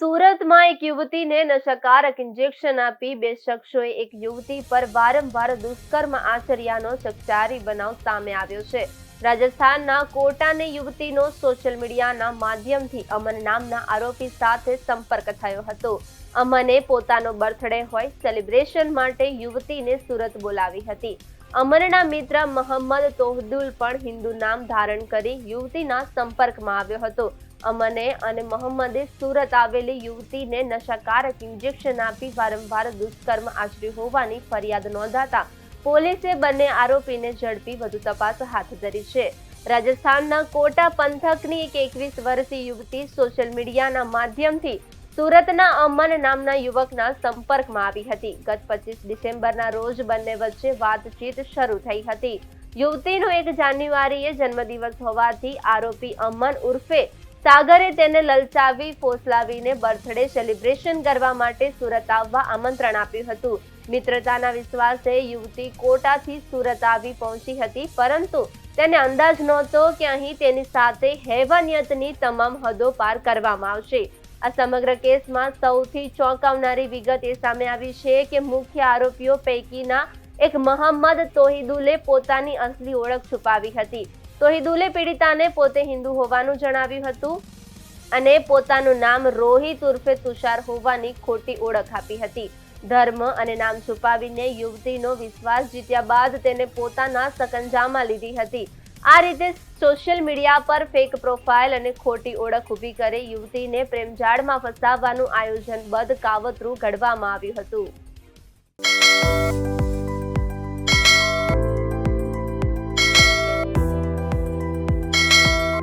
સુરતમાં એક યુવતીને નશાકારક ઇન્જેક્શન આપી બે શખ્સોએ એક યુવતી પર વારંવાર દુષ્કર્મ આચર્યાનો ચકચારી બનાવ સામે આવ્યો છે। રાજસ્થાનના કોટાની યુવતીનો સોશિયલ મીડિયાના માધ્યમથી અમન નામના આરોપી સાથે સંપર્ક થયો હતો। અમને પોતાનો બર્થડે હોય સેલિબ્રેશન માટે યુવતીને સુરત બોલાવી હતી। અમનના મિત્ર મોહમ્મદ તોહદુલ પણ હિન્દુ નામ ધારણ કરી યુવતીના સંપર્કમાં આવ્યો હતો। અમને અને મોહમ્મદે સુરત આવેલી યુવતીને નશાકારક ઇન્જેક્શન આપી વારંવાર દુષ્કર્મ આચર્યું હોવાની ફરિયાદ નોંધાતા પોલીસે બંને આરોપીને ઝડપી વધુ તપાસ હાથ ધરી છે। રાજસ્થાનના કોટા પંથકની એક 21 વર્ષીય યુવતી સોશિયલ મીડિયાના માધ્યમથી સુરતના અમન નામના યુવકના સંપર્કમાં આવી હતી। ગત 25 ડિસેમ્બરના રોજ બંને વચ્ચે વાતચીત શરૂ થઈ હતી। યુવતીનો 1 જાન્યુઆરીએ જન્મદિવસ હોવાથી આરોપી અમન ઉર્ફે સાગરે તેને લલચાવી ફોસલાવીને બર્થડે સેલિબ્રેશન કરવા માટે સુરત આવવા આમંત્રણ આપ્યું હતું। મિત્રતાના વિશ્વાસે યુવતી કોટાથી સુરત આવી પહોંચી હતી, પરંતુ તેને અંદાજ નહોતો કે અહીં તેની સાથે હેવાનિયતની તમામ હદો પાર કરવામાં આવશે। આ સમગ્ર કેસમાં સૌથી ચોંકાવનારી વિગત એ સામે આવી છે કે મુખ્ય આરોપીઓ પૈકીના એક મોહમ્મદ તોહિદુલે પોતાની અસલી ઓળખ છુપાવી હતી। તોહિદુલે પીડિતાને પોતે હિન્દુ હોવાનું જણાવ્યું હતું અને પોતાનું નામ રોહિત ઉર્ફે તુષાર હોવાની ખોટી ઓળખ આપી હતી। ધર્મ અને નામ છુપાવીને યુવતીનો વિશ્વાસ જીત્યા બાદ તેને પોતાના સકંજામાં લીધી હતી। આ રીતે સોશિયલ મીડિયા પર ફેક પ્રોફાઇલ અને ખોટી ઓળખ ઊભી કરી યુવતીને પ્રેમજાળમાં ફસાવવાનું આયોજનબદ્ધ કાવતરું ઘડવામાં આવ્યું હતું।